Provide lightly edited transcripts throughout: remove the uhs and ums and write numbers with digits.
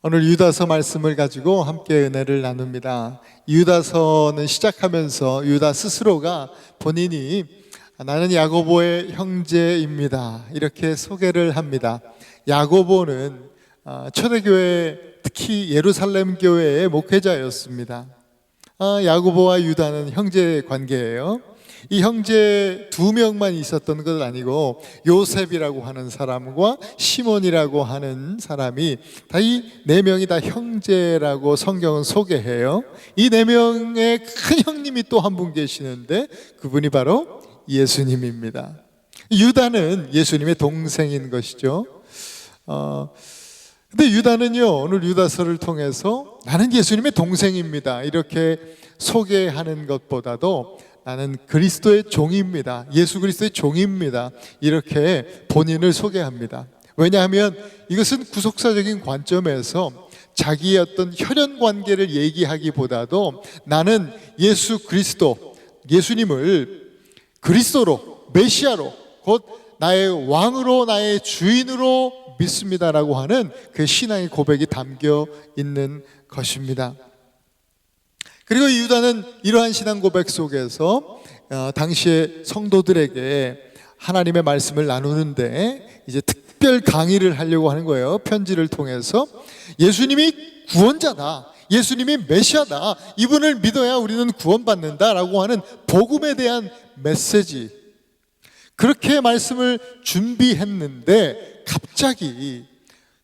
오늘 유다서 말씀을 가지고 함께 은혜를 나눕니다. 유다서는 시작하면서 유다 스스로가 본인이 나는 야고보의 형제입니다 이렇게 소개를 합니다. 야고보는 초대교회, 특히 예루살렘 교회의 목회자였습니다. 야고보와 유다는 형제 관계예요. 이 형제 두 명만 있었던 것 아니고 요셉이라고 하는 사람과 시몬이라고 하는 사람이 다 이 네 명이 다 형제라고 성경은 소개해요. 이 네 명의 큰 형님이 또 한 분 계시는데 그분이 바로 예수님입니다. 유다는 예수님의 동생인 것이죠. 근데 유다는요, 오늘 유다서를 통해서 나는 예수님의 동생입니다 이렇게 소개하는 것보다도 나는 그리스도의 종입니다, 예수 그리스도의 종입니다 이렇게 본인을 소개합니다. 왜냐하면 이것은 구속사적인 관점에서 자기의 어떤 혈연 관계를 얘기하기보다도 나는 예수 그리스도, 예수님을 그리스도로, 메시아로, 곧 나의 왕으로, 나의 주인으로 믿습니다라고 하는 그 신앙의 고백이 담겨 있는 것입니다. 그리고 유다는 이러한 신앙 고백 속에서 당시의 성도들에게 하나님의 말씀을 나누는데 이제 특별 강의를 하려고 하는 거예요. 편지를 통해서 예수님이 구원자다, 예수님이 메시아다, 이분을 믿어야 우리는 구원받는다라고 하는 복음에 대한 메시지, 그렇게 말씀을 준비했는데 갑자기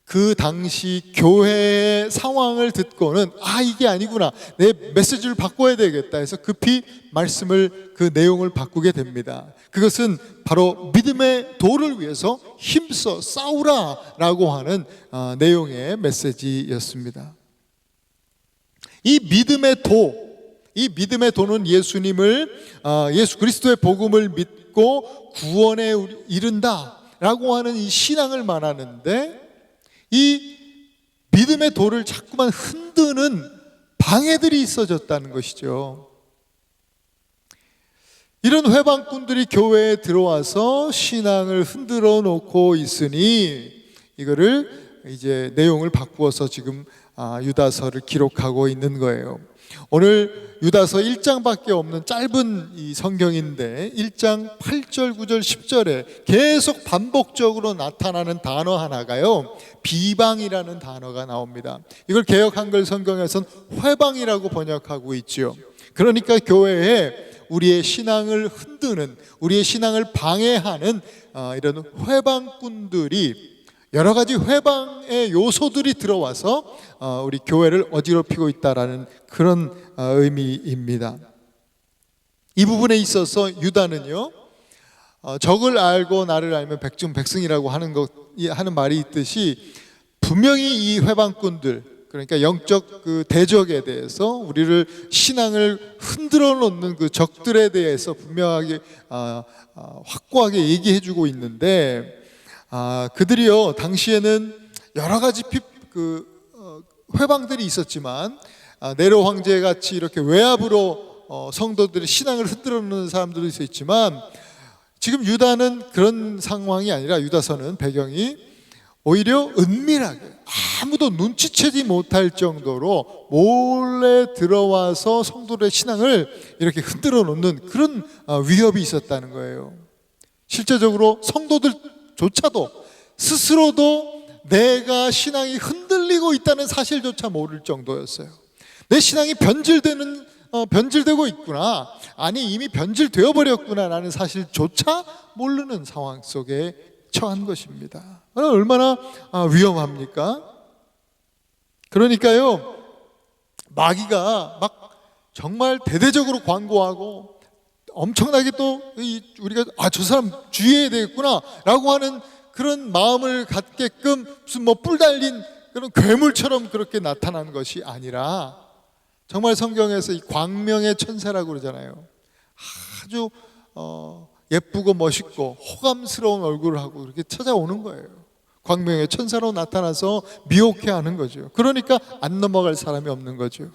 그 당시 교회의 상황을 듣고는 이게 아니구나, 내 메시지를 바꿔야 되겠다 해서 급히 말씀을, 그 내용을 바꾸게 됩니다. 그것은 바로 믿음의 도를 위해서 힘써 싸우라 라고 하는 내용의 메시지였습니다. 이 믿음의 도는 예수님을, 예수 그리스도의 복음을 믿고 구원에 이른다 라고 하는 이 신앙을 말하는데, 이 믿음의 도를 자꾸만 흔드는 방해들이 있어졌다는 것이죠. 이런 회방꾼들이 교회에 들어와서 신앙을 흔들어 놓고 있으니 이거를 이제 내용을 바꾸어서 지금 유다서를 기록하고 있는 거예요. 오늘 유다서 1장밖에 없는 짧은 이 성경인데 1장 8절, 9절, 10절에 계속 반복적으로 나타나는 단어 하나가요, 비방이라는 단어가 나옵니다. 이걸 개역 한글 성경에서는 회방이라고 번역하고 있죠. 그러니까 교회에 우리의 신앙을 흔드는, 우리의 신앙을 방해하는 이런 회방꾼들이, 여러 가지 회방의 요소들이 들어와서 우리 교회를 어지럽히고 있다라는 그런 의미입니다. 이 부분에 있어서 유다는요, 적을 알고 나를 알면 백중백승이라고 하는 말이 있듯이 분명히 이 회방꾼들, 그러니까 영적 그 대적에 대해서 우리를 신앙을 흔들어 놓는 그 적들에 대해서 분명하게 확고하게 얘기해주고 있는데, 그들이요 당시에는 여러 가지 회방들이 있었지만 네로 황제 같이 이렇게 외압으로 성도들의 신앙을 흔들어 놓는 사람들도 있었지만, 지금 유다는 그런 상황이 아니라 유다서는 배경이 오히려 은밀하게 아무도 눈치채지 못할 정도로 몰래 들어와서 성도들의 신앙을 이렇게 흔들어 놓는 그런 위협이 있었다는 거예요. 실제적으로 성도들조차도 스스로도 내가 신앙이 흔들리고 있다는 사실조차 모를 정도였어요. 내 신앙이 변질되고 있구나, 아니 이미 변질되어 버렸구나 라는 사실조차 모르는 상황 속에 처한 것입니다. 얼마나 위험합니까? 그러니까요, 마귀가 막 정말 대대적으로 광고하고 엄청나게 또 우리가 저 사람 주의해야 되겠구나 라고 하는 그런 마음을 갖게끔 무슨 뿔 달린 그런 괴물처럼 그렇게 나타난 것이 아니라, 정말 성경에서 이 광명의 천사라고 그러잖아요. 아주 예쁘고 멋있고 호감스러운 얼굴을 하고 그렇게 찾아오는 거예요. 광명의 천사로 나타나서 미혹해 하는 거죠. 그러니까 안 넘어갈 사람이 없는 거죠.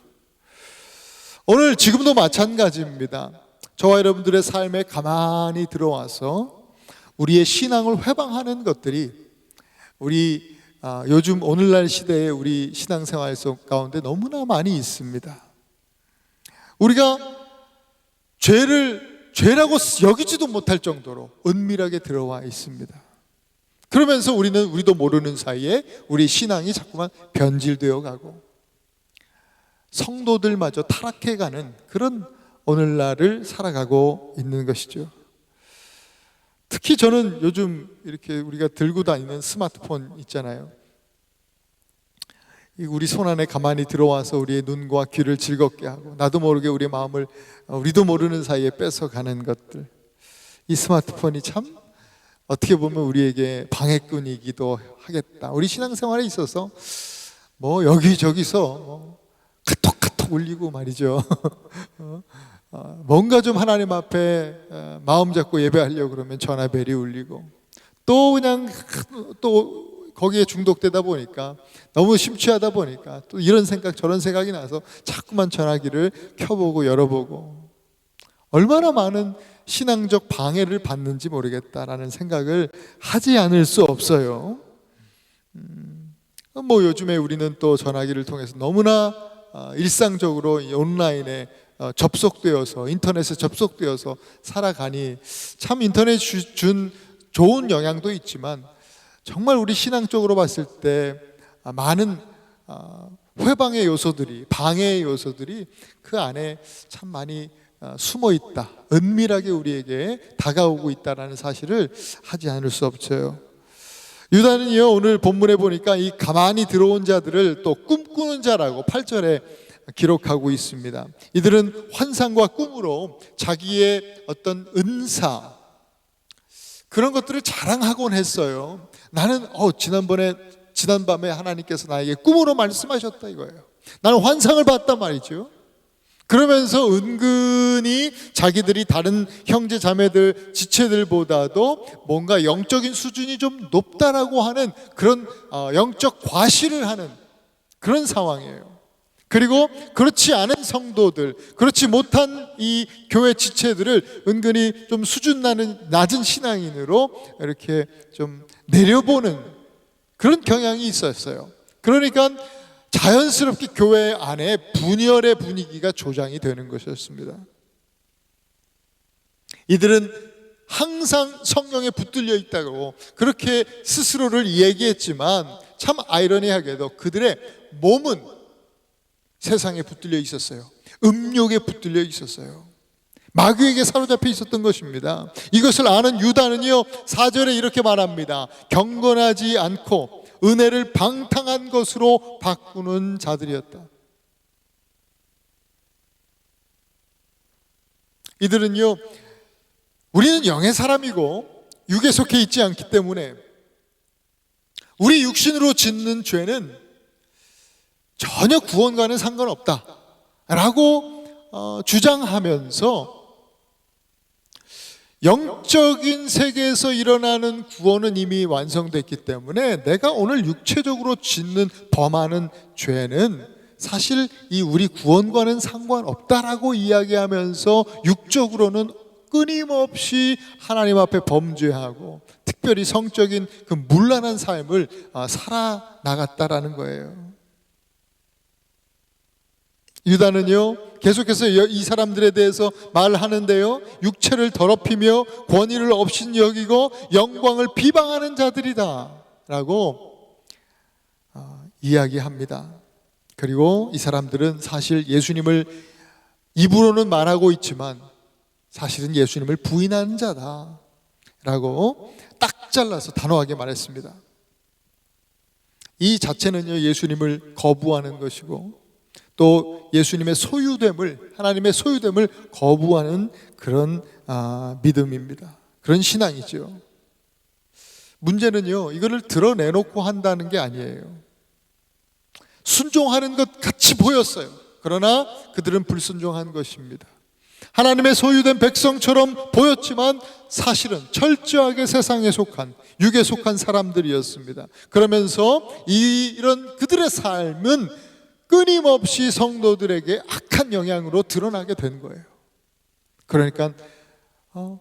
오늘 지금도 마찬가지입니다. 저와 여러분들의 삶에 가만히 들어와서 우리의 신앙을 회방하는 것들이 우리 요즘 오늘날 시대에 우리 신앙생활 속 가운데 너무나 많이 있습니다. 우리가 죄라고 여기지도 못할 정도로 은밀하게 들어와 있습니다. 그러면서 우리도 모르는 사이에 우리 신앙이 자꾸만 변질되어 가고 성도들마저 타락해가는 그런 오늘날을 살아가고 있는 것이죠. 특히 저는 요즘 이렇게 우리가 들고 다니는 스마트폰 있잖아요. 우리 손 안에 가만히 들어와서 우리의 눈과 귀를 즐겁게 하고 나도 모르게 우리의 마음을 우리도 모르는 사이에 뺏어가는 것들, 이 스마트폰이 참 어떻게 보면 우리에게 방해꾼이기도 하겠다. 우리 신앙생활에 있어서 뭐 여기저기서 카톡 울리고 말이죠. 뭔가 좀 하나님 앞에 마음 잡고 예배하려고 그러면 전화벨이 울리고 또 그냥 또 거기에 중독되다 보니까 너무 심취하다 보니까 또 이런 생각 저런 생각이 나서 자꾸만 전화기를 켜보고 열어보고 얼마나 많은 신앙적 방해를 받는지 모르겠다라는 생각을 하지 않을 수 없어요. 뭐 요즘에 우리는 또 전화기를 통해서 너무나 일상적으로 온라인에 접속되어서 인터넷에 접속되어서 살아가니 참 인터넷 준 좋은 영향도 있지만 정말 우리 신앙적으로 봤을 때 많은 회방의 요소들이 방해의 요소들이 그 안에 참 많이 숨어 있다, 은밀하게 우리에게 다가오고 있다라는 사실을 하지 않을 수 없어요. 유다는요 오늘 본문에 보니까 이 가만히 들어온 자들을 또 꿈꾸는 자라고 8절에 기록하고 있습니다. 이들은 환상과 꿈으로 자기의 어떤 은사 그런 것들을 자랑하곤 했어요. 나는 지난밤에 하나님께서 나에게 꿈으로 말씀하셨다 이거예요. 나는 환상을 봤단 말이죠. 그러면서 은근히 자기들이 다른 형제 자매들 지체들보다도 뭔가 영적인 수준이 좀 높다라고 하는 그런 영적 과시를 하는 그런 상황이에요. 그리고 그렇지 않은 성도들, 그렇지 못한 이 교회 지체들을 은근히 좀 수준 낮은 신앙인으로 이렇게 좀 내려보는 그런 경향이 있었어요. 그러니까 자연스럽게 교회 안에 분열의 분위기가 조장이 되는 것이었습니다. 이들은 항상 성령에 붙들려 있다고 그렇게 스스로를 얘기했지만 참 아이러니하게도 그들의 몸은 세상에 붙들려 있었어요. 음욕에 붙들려 있었어요. 마귀에게 사로잡혀 있었던 것입니다. 이것을 아는 유다는요 4절에 이렇게 말합니다. 경건하지 않고 은혜를 방탕한 것으로 바꾸는 자들이었다. 이들은요 우리는 영의 사람이고 육에 속해 있지 않기 때문에 우리 육신으로 짓는 죄는 전혀 구원과는 상관없다 라고 주장하면서 영적인 세계에서 일어나는 구원은 이미 완성됐기 때문에 내가 오늘 육체적으로 짓는 범하는 죄는 사실 이 우리 구원과는 상관없다라고 이야기하면서 육적으로는 끊임없이 하나님 앞에 범죄하고 특별히 성적인 그 문란한 삶을 살아나갔다라는 거예요. 유다는요 계속해서 이 사람들에 대해서 말하는데요 육체를 더럽히며 권위를 업신여기고 영광을 비방하는 자들이다 라고 이야기합니다. 그리고 이 사람들은 사실 예수님을 입으로는 말하고 있지만 사실은 예수님을 부인하는 자다 라고 딱 잘라서 단호하게 말했습니다. 이 자체는요 예수님을 거부하는 것이고 또 예수님의 소유됨을 하나님의 소유됨을 거부하는 그런 믿음입니다. 그런 신앙이죠. 문제는요 이거를 드러내놓고 한다는 게 아니에요. 순종하는 것 같이 보였어요. 그러나 그들은 불순종한 것입니다. 하나님의 소유된 백성처럼 보였지만 사실은 철저하게 세상에 속한 육에 속한 사람들이었습니다. 그러면서 이런 그들의 삶은 끊임없이 성도들에게 악한 영향으로 드러나게 된 거예요. 그러니까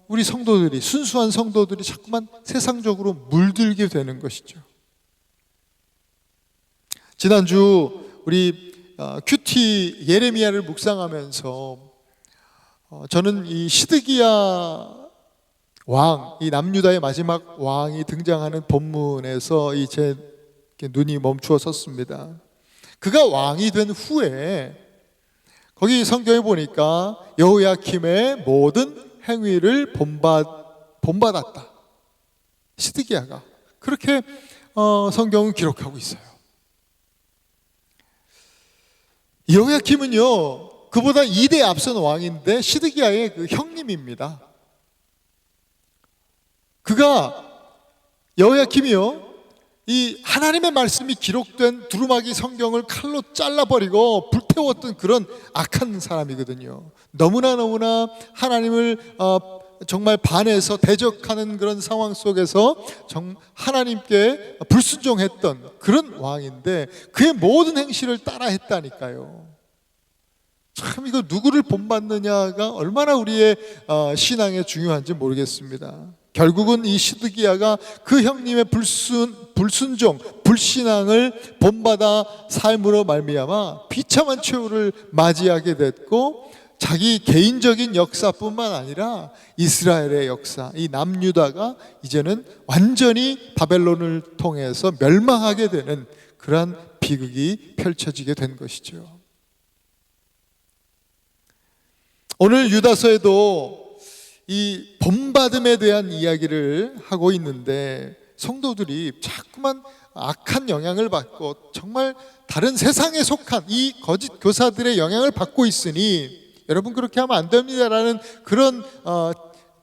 우리 성도들이 순수한 성도들이 자꾸만 세상적으로 물들게 되는 것이죠. 지난주 우리 큐티 예레미야를 묵상하면서 저는 이 시드기야 왕, 이 남유다의 마지막 왕이 등장하는 본문에서 제 눈이 멈추어 섰습니다. 그가 왕이 된 후에 거기 성경에 보니까 여호야킴의 모든 행위를 본받았다. 시드기야가 그렇게 성경은 기록하고 있어요. 여호야킴은요, 그보다 2대 앞선 왕인데 시드기야의 그 형님입니다. 그가 여호야킴이요, 이 하나님의 말씀이 기록된 두루마기 성경을 칼로 잘라버리고 불태웠던 그런 악한 사람이거든요. 너무나 하나님을 정말 반해서 대적하는 그런 상황 속에서 하나님께 불순종했던 그런 왕인데 그의 모든 행실을 따라했다니까요. 참 이거 누구를 본받느냐가 얼마나 우리의 신앙에 중요한지 모르겠습니다. 결국은 이 시드기야가 그 형님의 불순종, 불신앙을 본받아 삶으로 말미암아 비참한 최후를 맞이하게 됐고, 자기 개인적인 역사뿐만 아니라 이스라엘의 역사, 이 남유다가 이제는 완전히 바벨론을 통해서 멸망하게 되는 그러한 비극이 펼쳐지게 된 것이죠. 오늘 유다서에도 이 본받음에 대한 이야기를 하고 있는데 성도들이 자꾸만 악한 영향을 받고 정말 다른 세상에 속한 이 거짓 교사들의 영향을 받고 있으니 여러분 그렇게 하면 안 됩니다라는 그런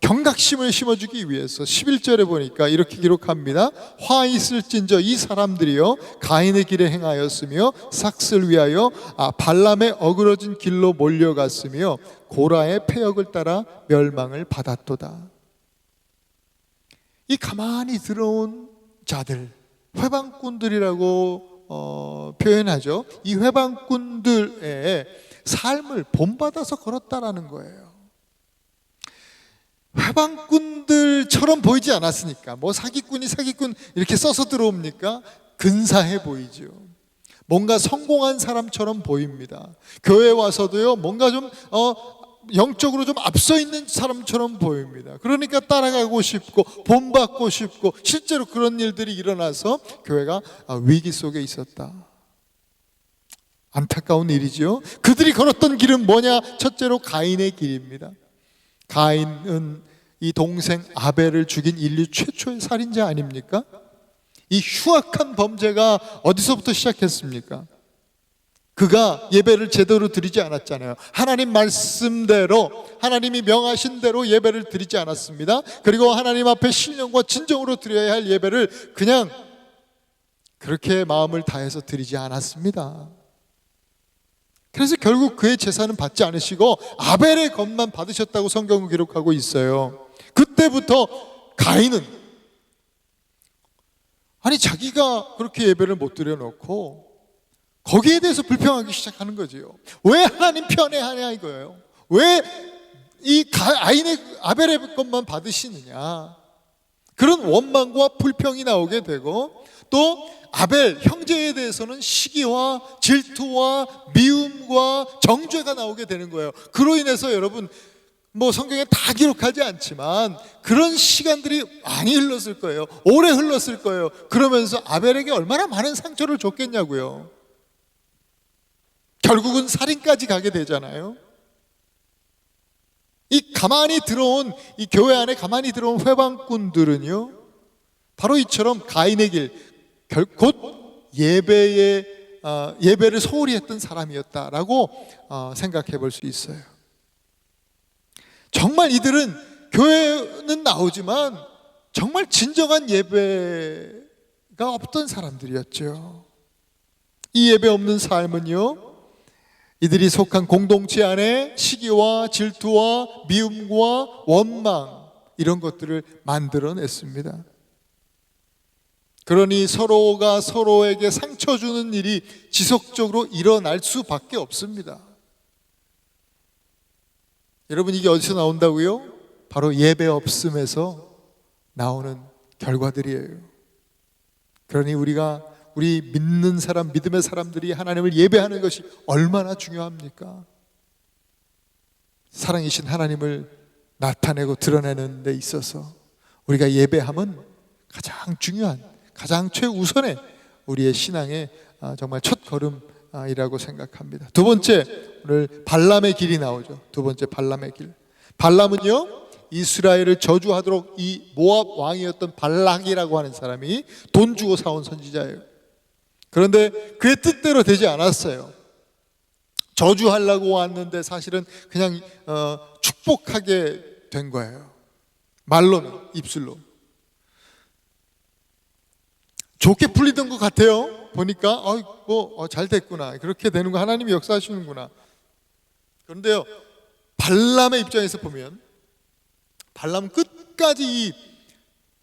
경각심을 심어주기 위해서 11절에 보니까 이렇게 기록합니다. 화 있을진저 이 사람들이요 가인의 길에 행하였으며 삭스를 위하여 발람의 어그러진 길로 몰려갔으며 고라의 패역을 따라 멸망을 받았도다. 이 가만히 들어온 자들, 회방꾼들이라고 표현하죠. 이 회방꾼들의 삶을 본받아서 걸었다라는 거예요. 회방꾼들처럼 보이지 않았으니까, 뭐 사기꾼이 사기꾼 이렇게 써서 들어옵니까? 근사해 보이죠. 뭔가 성공한 사람처럼 보입니다. 교회 와서도요, 뭔가 좀 영적으로 좀 앞서 있는 사람처럼 보입니다. 그러니까 따라가고 싶고 본받고 싶고, 실제로 그런 일들이 일어나서 교회가 위기 속에 있었다. 안타까운 일이죠. 그들이 걸었던 길은 뭐냐? 첫째로 가인의 길입니다. 가인은 이 동생 아벨을 죽인 인류 최초의 살인자 아닙니까? 이 흉악한 범죄가 어디서부터 시작했습니까? 그가 예배를 제대로 드리지 않았잖아요. 하나님 말씀대로, 하나님이 명하신 대로 예배를 드리지 않았습니다. 그리고 하나님 앞에 신령과 진정으로 드려야 할 예배를 그냥 그렇게 마음을 다해서 드리지 않았습니다. 그래서 결국 그의 제사는 받지 않으시고 아벨의 것만 받으셨다고 성경은 기록하고 있어요. 그때부터 가인은 자기가 그렇게 예배를 못 드려놓고 거기에 대해서 불평하기 시작하는 거지요. 왜 하나님 편애하냐 이거예요. 왜 이 아벨의 것만 받으시느냐, 그런 원망과 불평이 나오게 되고, 또 아벨 형제에 대해서는 시기와 질투와 미움과 정죄가 나오게 되는 거예요. 그로 인해서 여러분 뭐 성경에 다 기록하지 않지만 그런 시간들이 많이 흘렀을 거예요. 오래 흘렀을 거예요. 그러면서 아벨에게 얼마나 많은 상처를 줬겠냐고요. 결국은 살인까지 가게 되잖아요. 이 가만히 들어온, 이 교회 안에 가만히 들어온 회방꾼들은요, 바로 이처럼 가인의 길, 곧 예배를 소홀히 했던 사람이었다라고 생각해 볼 수 있어요. 정말 이들은 교회는 나오지만 정말 진정한 예배가 없던 사람들이었죠. 이 예배 없는 삶은요, 이들이 속한 공동체 안에 시기와 질투와 미움과 원망, 이런 것들을 만들어냈습니다. 그러니 서로가 서로에게 상처 주는 일이 지속적으로 일어날 수밖에 없습니다. 여러분, 이게 어디서 나온다고요? 바로 예배 없음에서 나오는 결과들이에요. 그러니 우리가 우리 믿는 사람, 믿음의 사람들이 하나님을 예배하는 것이 얼마나 중요합니까? 사랑이신 하나님을 나타내고 드러내는 데 있어서 우리가 예배함은 가장 중요한, 가장 최우선의 우리의 신앙의 정말 첫 걸음이라고 생각합니다. 두 번째, 오늘 발람의 길이 나오죠. 두 번째, 발람의 길. 발람은요, 이스라엘을 저주하도록 이 모압 왕이었던 발락이라고 하는 사람이 돈 주고 사온 선지자예요. 그런데 그의 뜻대로 되지 않았어요. 저주하려고 왔는데 사실은 그냥 축복하게 된 거예요. 말로는, 입술로. 좋게 풀리던 것 같아요. 보니까 잘 됐구나, 그렇게 되는 거, 하나님이 역사하시는구나. 그런데요, 발람의 입장에서 보면 발람은 끝까지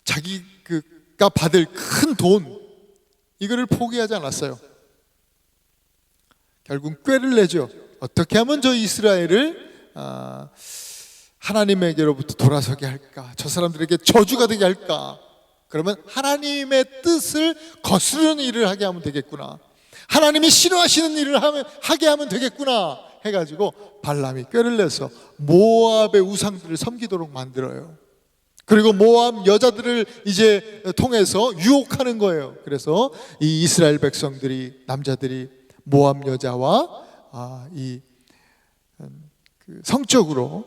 자기가 받을 큰 돈, 이거를 포기하지 않았어요. 결국 꾀를 내죠. 어떻게 하면 저 이스라엘을 하나님에게로부터 돌아서게 할까, 저 사람들에게 저주가 되게 할까. 그러면 하나님의 뜻을 거스르는 일을 하게 하면 되겠구나, 하나님이 싫어하시는 일을 하게 하면 되겠구나 해가지고 발람이 꾀를 내서 모압의 우상들을 섬기도록 만들어요. 그리고 모압 여자들을 이제 통해서 유혹하는 거예요. 그래서 이 이스라엘 백성들이, 남자들이 모압 여자와 성적으로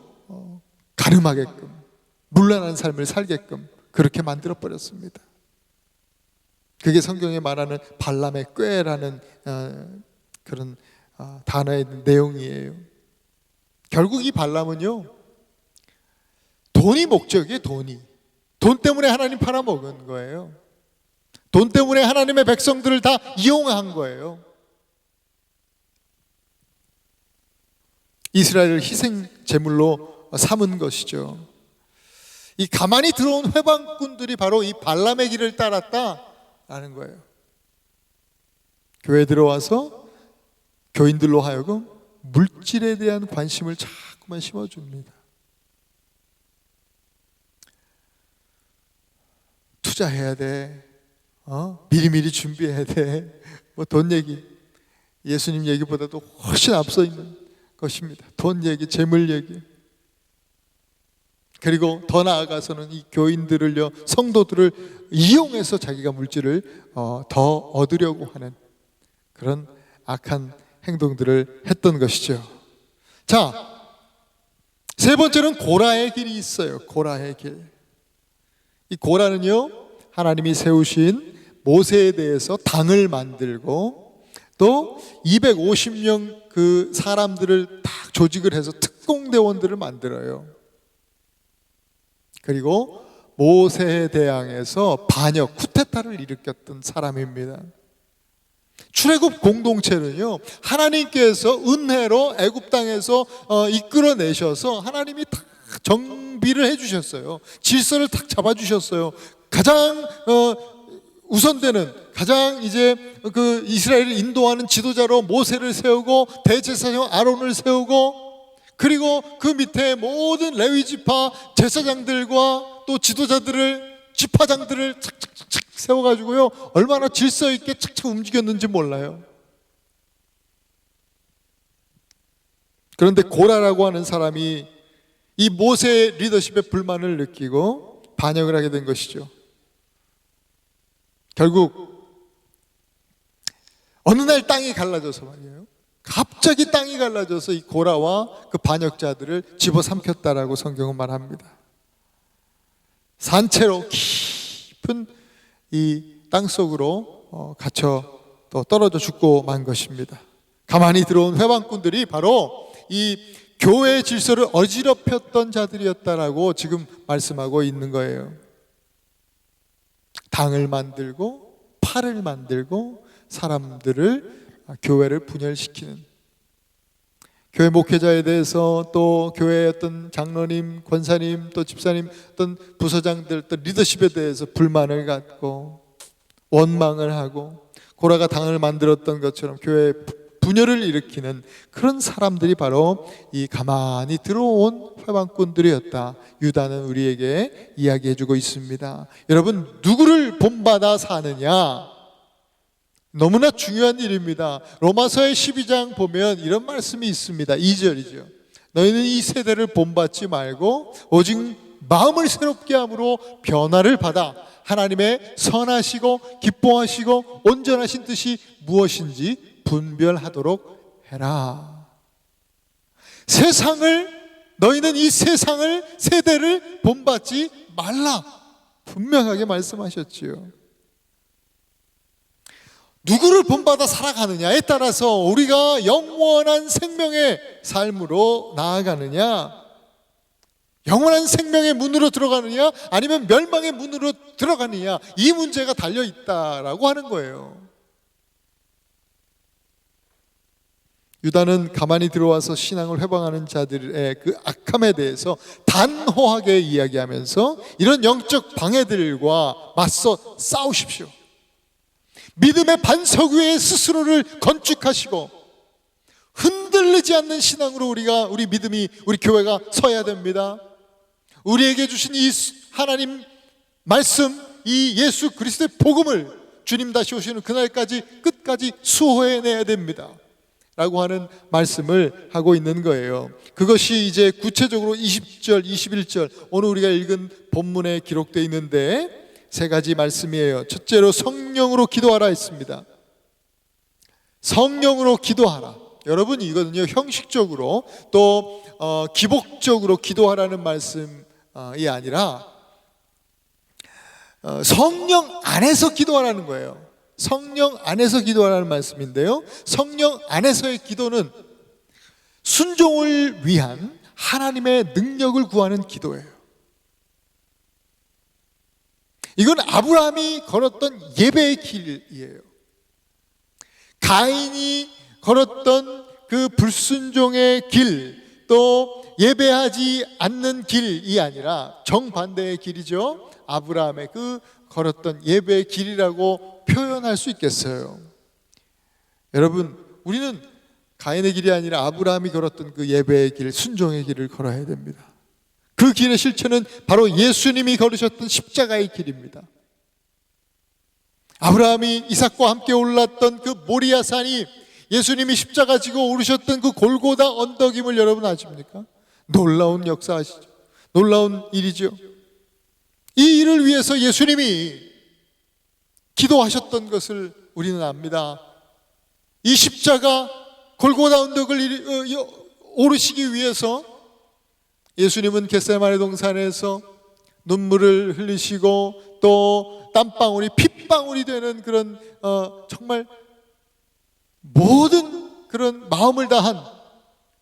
가늠하게끔, 문란한 삶을 살게끔 그렇게 만들어 버렸습니다. 그게 성경에 말하는 발람의 꾀라는 그런 단어의 내용이에요. 결국 이 발람은요, 돈이 목적이에요. 돈 때문에 하나님 팔아먹은 거예요. 돈 때문에 하나님의 백성들을 다 이용한 거예요. 이스라엘을 희생 제물로 삼은 것이죠. 이 가만히 들어온 회방꾼들이 바로 이 발람의 길을 따랐다라는 거예요. 교회에 들어와서 교인들로 하여금 물질에 대한 관심을 자꾸만 심어줍니다. 투자해야 돼, 미리미리 준비해야 돼, 돈 얘기, 예수님 얘기보다도 훨씬 앞서 있는 것입니다. 돈 얘기, 재물 얘기. 그리고 더 나아가서는 이 교인들을요, 성도들을 이용해서 자기가 물질을 더 얻으려고 하는 그런 악한 행동들을 했던 것이죠. 자, 세 번째는 고라의 길이 있어요. 고라의 길. 이 고라는요, 하나님이 세우신 모세에 대해서 당을 만들고 또 250명 그 사람들을 딱 조직을 해서 특공대원들을 만들어요. 그리고 모세에 대항해서 반역, 쿠데타를 일으켰던 사람입니다. 출애굽 공동체는요, 하나님께서 은혜로 애굽 땅에서 이끌어내셔서 하나님이 다 정비를 해주셨어요. 질서를 탁 잡아주셨어요. 가장 우선되는, 가장 이제 그 이스라엘을 인도하는 지도자로 모세를 세우고 대제사장 아론을 세우고, 그리고 그 밑에 모든 레위 지파 제사장들과 또 지도자들을, 지파장들을 착착착 세워가지고요, 얼마나 질서 있게 착착 움직였는지 몰라요. 그런데 고라라고 하는 사람이 이 모세의 리더십에 불만을 느끼고 반역을 하게 된 것이죠. 결국 어느 날 땅이 갈라져서 말이에요, 갑자기 땅이 갈라져서 이 고라와 그 반역자들을 집어삼켰다라고 성경은 말합니다. 산채로 깊은 이 땅속으로 갇혀 또 떨어져 죽고 만 것입니다. 가만히 들어온 회방꾼들이 바로 이 교회의 질서를 어지럽혔던 자들이었다라고 지금 말씀하고 있는 거예요. 당을 만들고 팔을 만들고 사람들을, 교회를 분열시키는, 교회 목회자에 대해서 또 교회의 어떤 장로님, 권사님, 또 집사님, 어떤 부서장들, 또 리더십에 대해서 불만을 갖고 원망을 하고 고라가 당을 만들었던 것처럼 교회의 분열을 일으키는 그런 사람들이 바로 이 가만히 들어온 회방꾼들이었다. 유다는 우리에게 이야기해주고 있습니다. 여러분, 누구를 본받아 사느냐? 너무나 중요한 일입니다. 로마서의 12장 보면 이런 말씀이 있습니다. 2절이죠. 너희는 이 세대를 본받지 말고 오직 마음을 새롭게 함으로 변화를 받아 하나님의 선하시고 기뻐하시고 온전하신 뜻이 무엇인지 분별하도록 해라. 너희는 이 세대를 본받지 말라. 분명하게 말씀하셨지요. 누구를 본받아 살아가느냐에 따라서 우리가 영원한 생명의 삶으로 나아가느냐, 영원한 생명의 문으로 들어가느냐, 아니면 멸망의 문으로 들어가느냐, 이 문제가 달려있다라고 하는 거예요. 유다는 가만히 들어와서 신앙을 회방하는 자들의 그 악함에 대해서 단호하게 이야기하면서 이런 영적 방해들과 맞서 싸우십시오. 믿음의 반석 위에 스스로를 건축하시고 흔들리지 않는 신앙으로 우리 믿음이, 우리 교회가 서야 됩니다. 우리에게 주신 이 하나님 말씀, 이 예수 그리스도의 복음을 주님 다시 오시는 그날까지 끝까지 수호해내야 됩니다 라고 하는 말씀을 하고 있는 거예요. 그것이 이제 구체적으로 20절, 21절 오늘 우리가 읽은 본문에 기록되어 있는데 세 가지 말씀이에요. 첫째로 성령으로 기도하라 했습니다. 성령으로 기도하라. 여러분, 이거는요 형식적으로 또 기복적으로 기도하라는 말씀이 아니라 성령 안에서 기도하라는 거예요. 성령 안에서 기도하라는 말씀인데요, 성령 안에서의 기도는 순종을 위한 하나님의 능력을 구하는 기도예요. 이건 아브라함이 걸었던 예배의 길이에요. 가인이 걸었던 그 불순종의 길, 또 예배하지 않는 길이 아니라 정반대의 길이죠. 아브라함의 그 걸었던 예배의 길이라고 표현할 수 있겠어요. 여러분, 우리는 가인의 길이 아니라 아브라함이 걸었던 그 예배의 길, 순종의 길을 걸어야 됩니다. 그 길의 실체는 바로 예수님이 걸으셨던 십자가의 길입니다. 아브라함이 이삭과 함께 올랐던 그 모리아 산이 예수님이 십자가 지고 오르셨던 그 골고다 언덕임을 여러분 아십니까? 놀라운 역사 아시죠? 놀라운 일이죠. 이 일을 위해서 예수님이 기도하셨던 것을 우리는 압니다. 이 십자가 골고다 언덕을 오르시기 위해서 예수님은 겟세마네 동산에서 눈물을 흘리시고 또 땀방울이 핏방울이 되는 그런 정말 모든 그런 마음을 다한,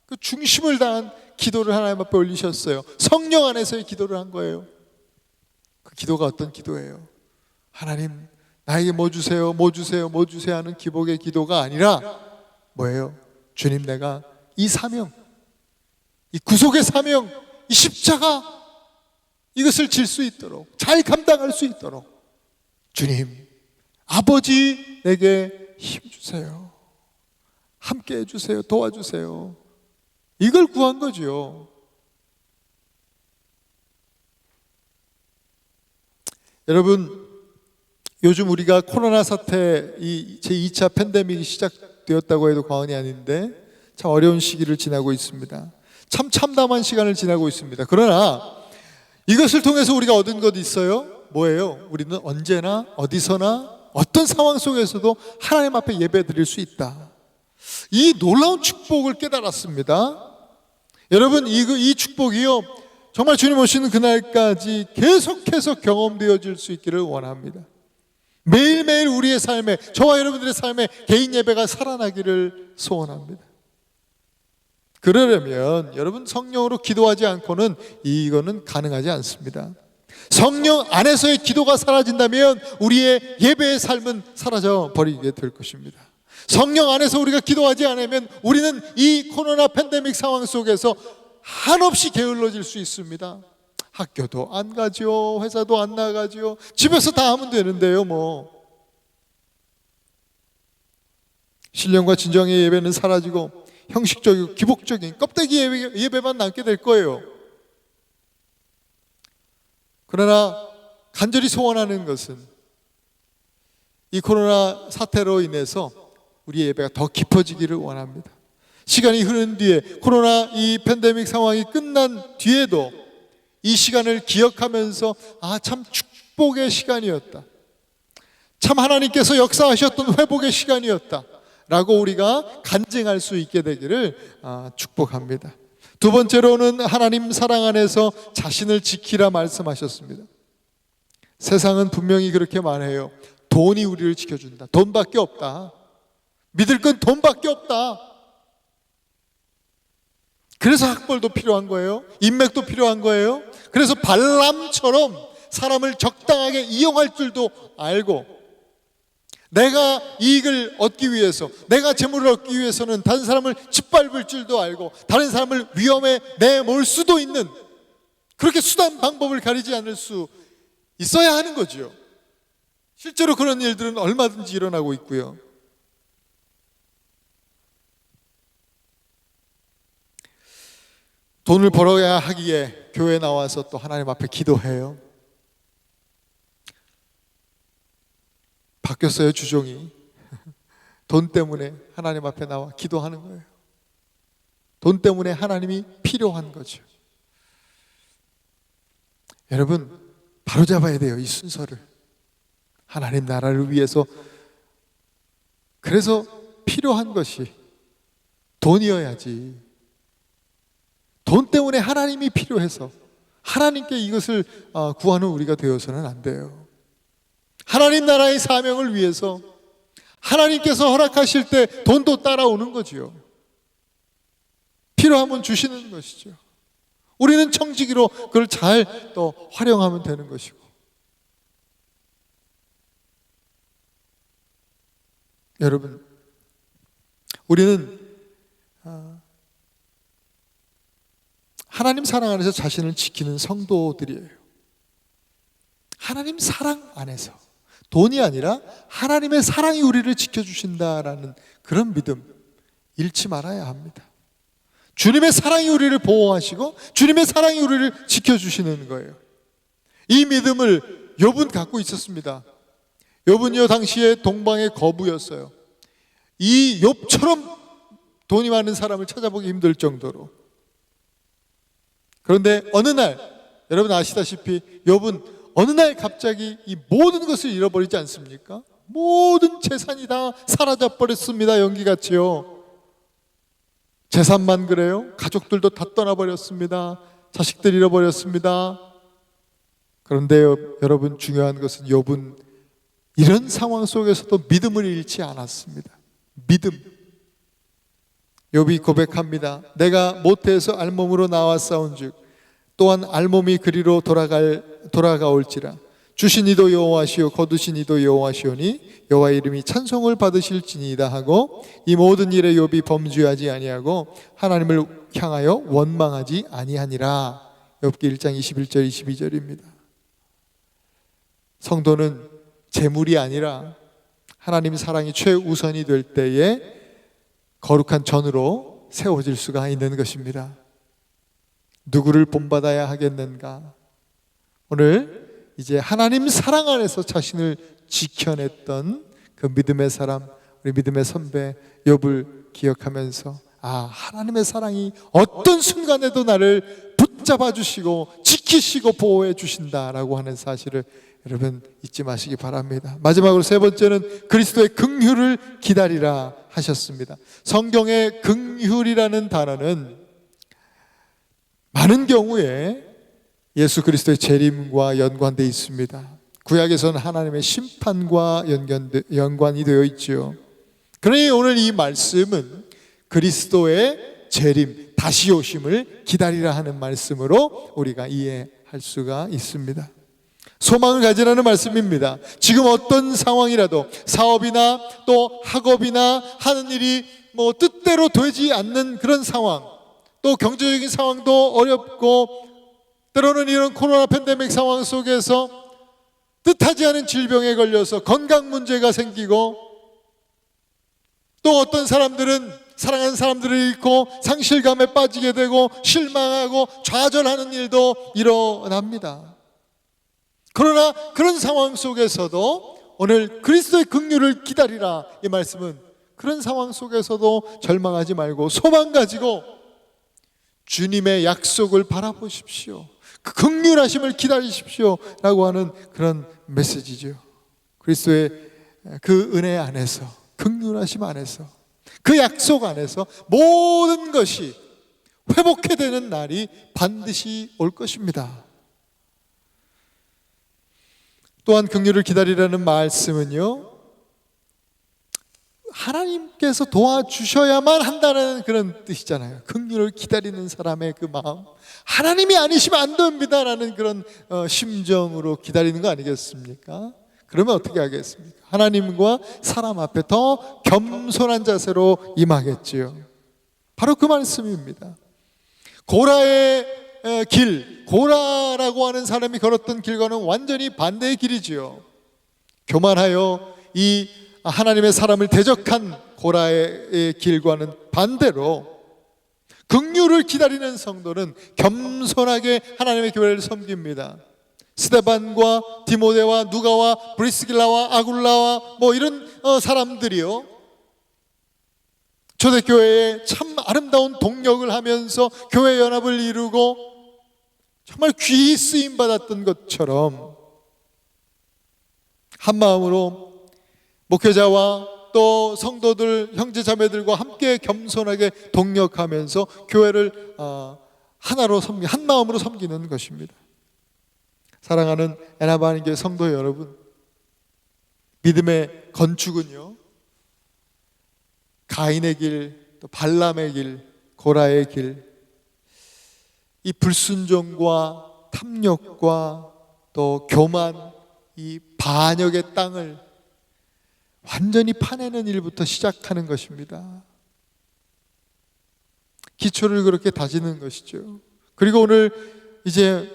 그 중심을 다한 기도를 하나님 앞에 올리셨어요. 성령 안에서의 기도를 한 거예요. 그 기도가 어떤 기도예요? 하나님, 나에게 뭐 주세요, 뭐 주세요, 뭐 주세요 하는 기복의 기도가 아니라 뭐예요? 주님, 내가 이 사명, 이 구속의 사명, 이 십자가, 이것을 질 수 있도록, 잘 감당할 수 있도록 주님, 아버지 내게 힘 주세요. 함께 해주세요. 도와주세요. 이걸 구한 거죠. 여러분, 요즘 우리가 코로나 사태, 이 제2차 팬데믹이 시작되었다고 해도 과언이 아닌데 참 어려운 시기를 지나고 있습니다. 참 참담한 시간을 지나고 있습니다. 그러나 이것을 통해서 우리가 얻은 것 있어요? 뭐예요? 우리는 언제나 어디서나 어떤 상황 속에서도 하나님 앞에 예배 드릴 수 있다. 이 놀라운 축복을 깨달았습니다. 여러분, 이 축복이요 정말 주님 오시는 그날까지 계속해서 경험되어질 수 있기를 원합니다. 매일매일 우리의 삶에, 저와 여러분들의 삶에 개인 예배가 살아나기를 소원합니다. 그러려면 여러분, 성령으로 기도하지 않고는 이거는 가능하지 않습니다. 성령 안에서의 기도가 사라진다면 우리의 예배의 삶은 사라져 버리게 될 것입니다. 성령 안에서 우리가 기도하지 않으면 우리는 이 코로나 팬데믹 상황 속에서 한없이 게을러질 수 있습니다. 학교도 안 가죠, 회사도 안 나가죠, 집에서 다 하면 되는데요. 신령과 진정의 예배는 사라지고 형식적이고 기복적인 껍데기 예배만 남게 될 거예요. 그러나 간절히 소원하는 것은 이 코로나 사태로 인해서 우리의 예배가 더 깊어지기를 원합니다. 시간이 흐른 뒤에, 코로나 이 팬데믹 상황이 끝난 뒤에도 이 시간을 기억하면서 참 축복의 시간이었다, 참 하나님께서 역사하셨던 회복의 시간이었다 라고 우리가 간증할 수 있게 되기를 축복합니다. 두 번째로는 하나님 사랑 안에서 자신을 지키라 말씀하셨습니다. 세상은 분명히 그렇게 말해요. 돈이 우리를 지켜준다. 돈밖에 없다. 믿을 건 돈밖에 없다. 그래서 학벌도 필요한 거예요. 인맥도 필요한 거예요. 그래서 발람처럼 사람을 적당하게 이용할 줄도 알고, 내가 이익을 얻기 위해서, 내가 재물을 얻기 위해서는 다른 사람을 짓밟을 줄도 알고, 다른 사람을 위험에 내몰 수도 있는, 그렇게 수단 방법을 가리지 않을 수 있어야 하는 거죠. 실제로 그런 일들은 얼마든지 일어나고 있고요. 돈을 벌어야 하기에 교회에 나와서 또 하나님 앞에 기도해요. 바뀌었어요, 주종이. 돈 때문에 하나님 앞에 나와 기도하는 거예요. 돈 때문에 하나님이 필요한 거죠. 여러분, 바로잡아야 돼요, 이 순서를. 하나님 나라를 위해서. 그래서 필요한 것이 돈이어야지. 돈 때문에 하나님이 필요해서 하나님께 이것을 구하는 우리가 되어서는 안 돼요. 하나님 나라의 사명을 위해서 하나님께서 허락하실 때 돈도 따라오는 거지요. 필요하면 주시는 것이죠. 우리는 청지기로 그걸 잘 또 활용하면 되는 것이고. 여러분, 우리는 하나님 사랑 안에서 자신을 지키는 성도들이에요. 하나님 사랑 안에서, 돈이 아니라 하나님의 사랑이 우리를 지켜주신다라는 그런 믿음 잃지 말아야 합니다. 주님의 사랑이 우리를 보호하시고 주님의 사랑이 우리를 지켜주시는 거예요. 이 믿음을 욥은 갖고 있었습니다. 욥은요, 당시에 동방의 거부였어요. 이 욥처럼 돈이 많은 사람을 찾아보기 힘들 정도로. 그런데 어느 날, 여러분 아시다시피 욥은 어느 날 갑자기 이 모든 것을 잃어버리지 않습니까? 모든 재산이 다 사라져 버렸습니다. 연기같이요. 재산만 그래요? 가족들도 다 떠나버렸습니다. 자식들 잃어버렸습니다. 그런데요, 여러분, 중요한 것은 욥은 이런 상황 속에서도 믿음을 잃지 않았습니다. 믿음. 욥이 고백합니다. 내가 모태에서 알몸으로 나왔사온즉 또한 알몸이 그리로 돌아가올지라. 주신 이도 여호와시오 거두신 이도 여호와시오니 여호와의 이름이 찬송을 받으실지니이다 하고 이 모든 일에 욥이 범죄하지 아니하고 하나님을 향하여 원망하지 아니하니라. 욥기 1장 21절 22절입니다. 성도는 재물이 아니라 하나님 사랑이 최우선이 될 때에 거룩한 전으로 세워질 수가 있는 것입니다. 누구를 본받아야 하겠는가? 오늘 이제 하나님 사랑 안에서 자신을 지켜냈던 그 믿음의 사람, 우리 믿음의 선배 욥을 기억하면서 하나님의 사랑이 어떤 순간에도 나를 붙잡아 주시고 지키시고 보호해 주신다라고 하는 사실을 여러분 잊지 마시기 바랍니다. 마지막으로 세 번째는 그리스도의 긍휼을 기다리라 하셨습니다. 성경의 긍휼이라는 단어는 많은 경우에 예수 그리스도의 재림과 연관되어 있습니다. 구약에서는 하나님의 심판과 연관이 되어 있죠. 그러니 오늘 이 말씀은 그리스도의 재림, 다시 오심을 기다리라 하는 말씀으로 우리가 이해할 수가 있습니다. 소망을 가지라는 말씀입니다. 지금 어떤 상황이라도 사업이나 또 학업이나 하는 일이 뜻대로 되지 않는 그런 상황, 또 경제적인 상황도 어렵고 때로는 이런 코로나 팬데믹 상황 속에서 뜻하지 않은 질병에 걸려서 건강 문제가 생기고, 또 어떤 사람들은 사랑하는 사람들을 잃고 상실감에 빠지게 되고 실망하고 좌절하는 일도 일어납니다. 그러나 그런 상황 속에서도 오늘 그리스도의 긍휼을 기다리라. 이 말씀은 그런 상황 속에서도 절망하지 말고 소망 가지고 주님의 약속을 바라보십시오. 그 긍휼하심을 기다리십시오 라고 하는 그런 메시지죠. 그리스도의 그 은혜 안에서, 긍휼하심 안에서, 그 약속 안에서 모든 것이 회복해 되는 날이 반드시 올 것입니다. 또한 긍휼을 기다리라는 말씀은요, 하나님께서 도와주셔야만 한다는 그런 뜻이잖아요. 긍휼을 기다리는 사람의 그 마음, 하나님이 아니시면 안 됩니다라는 그런 심정으로 기다리는 거 아니겠습니까? 그러면 어떻게 하겠습니까? 하나님과 사람 앞에 더 겸손한 자세로 임하겠지요. 바로 그 말씀입니다. 고라의 길, 고라라고 하는 사람이 걸었던 길과는 완전히 반대의 길이지요. 교만하여 이 하나님의 사람을 대적한 고라의 길과는 반대로 긍휼을 기다리는 성도는 겸손하게 하나님의 교회를 섬깁니다. 스데반과 디모데와 누가와 브리스길라와 아굴라와 이런 사람들이요, 초대교회에 참 아름다운 동력을 하면서 교회 연합을 이루고 정말 귀히 쓰임받았던 것처럼 한마음으로 목회자와 또 성도들, 형제자매들과 함께 겸손하게 동력하면서 교회를 하나로 한 마음으로 섬기는 것입니다. 사랑하는 에나바한교회 성도 여러분, 믿음의 건축은요, 가인의 길, 또 발람의 길, 고라의 길, 이 불순종과 탐욕과 또 교만, 이 반역의 땅을 완전히 파내는 일부터 시작하는 것입니다. 기초를 그렇게 다지는 것이죠. 그리고 오늘 이제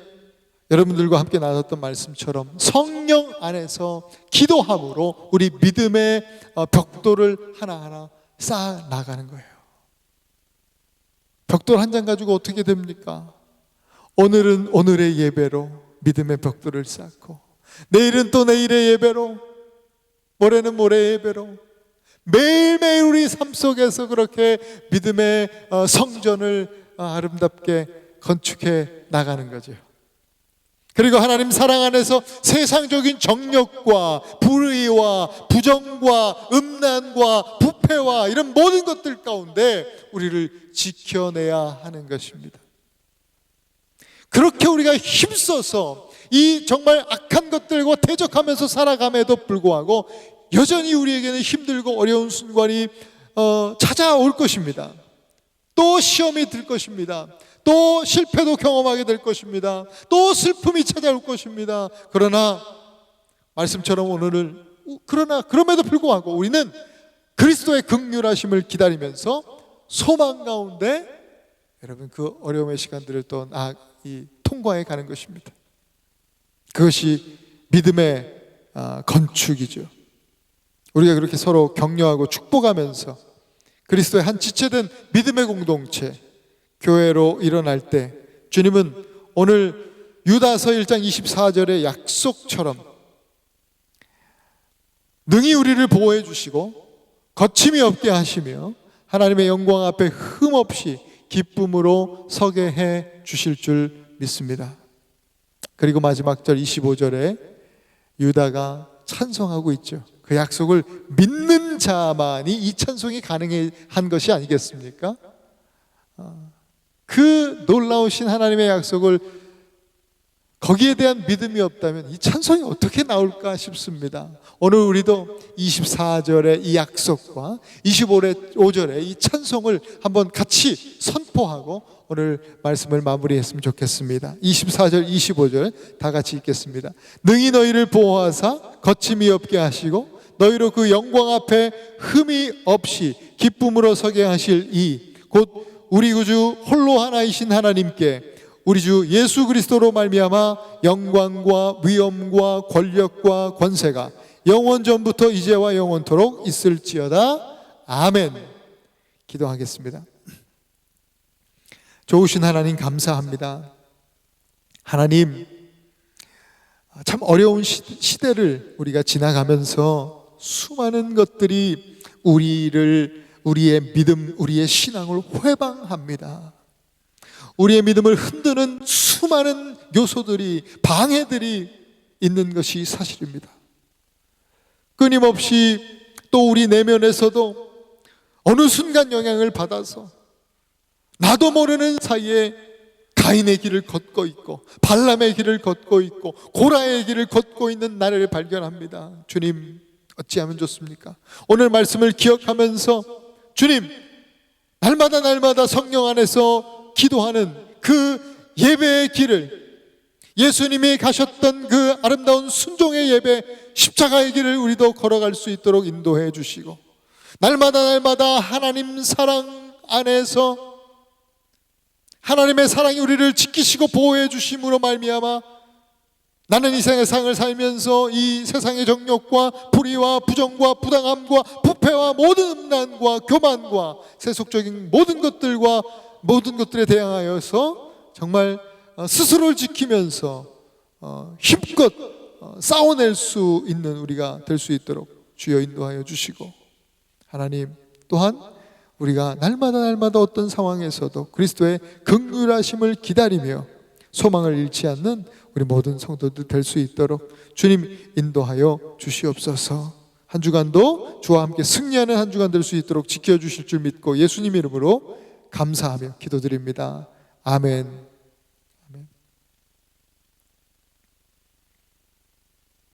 여러분들과 함께 나눴던 말씀처럼 성령 안에서 기도함으로 우리 믿음의 벽돌을 하나하나 쌓아 나가는 거예요. 벽돌 한 장 가지고 어떻게 됩니까? 오늘은 오늘의 예배로 믿음의 벽돌을 쌓고, 내일은 또 내일의 예배로, 모레는 모레의 예배로, 매일매일 우리 삶 속에서 그렇게 믿음의 성전을 아름답게 건축해 나가는 거죠. 그리고 하나님 사랑 안에서 세상적인 정욕과 불의와 부정과 음란과 부패와 이런 모든 것들 가운데 우리를 지켜내야 하는 것입니다. 그렇게 우리가 힘써서 이 정말 악한 것들과 대적하면서 살아감에도 불구하고 여전히 우리에게는 힘들고 어려운 순간이 찾아올 것입니다. 또 시험이 들 것입니다. 또 실패도 경험하게 될 것입니다. 또 슬픔이 찾아올 것입니다. 그러나 말씀처럼 오늘은 그럼에도 불구하고 우리는 그리스도의 긍휼하심을 기다리면서 소망 가운데 여러분 그 어려움의 시간들을 또 통과해 가는 것입니다. 그것이 믿음의 건축이죠. 우리가 그렇게 서로 격려하고 축복하면서 그리스도의 한 지체된 믿음의 공동체 교회로 일어날 때 주님은 오늘 유다서 1장 24절의 약속처럼 능히 우리를 보호해 주시고 거침이 없게 하시며 하나님의 영광 앞에 흠없이 기쁨으로 서게 해 주실 줄 믿습니다. 그리고 마지막 절 25절에 유다가 찬송하고 있죠. 그 약속을 믿는 자만이 이 찬송이 가능한 것이 아니겠습니까? 그 놀라우신 하나님의 약속을 거기에 대한 믿음이 없다면 이 찬송이 어떻게 나올까 싶습니다. 오늘 우리도 24절의 이 약속과 25절의 이 찬송을 한번 같이 선포하고 오늘 말씀을 마무리했으면 좋겠습니다. 24절, 25절 다 같이 읽겠습니다. 능히 너희를 보호하사 거침이 없게 하시고 너희로 그 영광 앞에 흠이 없이 기쁨으로 서게 하실 이 곧 우리 구주 홀로 하나이신 하나님께 우리 주 예수 그리스도로 말미암아 영광과 위엄과 권력과 권세가 영원 전부터 이제와 영원토록 있을지어다. 아멘. 기도하겠습니다. 좋으신 하나님 감사합니다. 하나님, 참 어려운 시대를 우리가 지나가면서 수많은 것들이 우리의 믿음, 우리의 신앙을 회방합니다. 우리의 믿음을 흔드는 수많은 요소들이, 방해들이 있는 것이 사실입니다. 끊임없이 또 우리 내면에서도 어느 순간 영향을 받아서 나도 모르는 사이에 가인의 길을 걷고 있고 발람의 길을 걷고 있고 고라의 길을 걷고 있는 나를 발견합니다. 주님, 어찌하면 좋습니까? 오늘 말씀을 기억하면서 주님, 날마다 성령 안에서 기도하는 그 예배의 길을, 예수님이 가셨던 그 아름다운 순종의 예배, 십자가의 길을 우리도 걸어갈 수 있도록 인도해 주시고, 날마다 하나님 사랑 안에서 하나님의 사랑이 우리를 지키시고 보호해 주심으로 말미암아 나는 이 세상을 살면서 이 세상의 정욕과 불의와 부정과 부당함과 부패와 모든 음란과 교만과 세속적인 모든 것들에 대항하여서 정말 스스로를 지키면서 힘껏 싸워낼 수 있는 우리가 될 수 있도록 주여 인도하여 주시고, 하나님 또한 우리가 날마다 어떤 상황에서도 그리스도의 긍휼하심을 기다리며 소망을 잃지 않는 우리 모든 성도들 될 수 있도록 주님 인도하여 주시옵소서. 한 주간도 주와 함께 승리하는 한 주간 될 수 있도록 지켜주실 줄 믿고 예수님 이름으로 감사하며 기도드립니다. 아멘.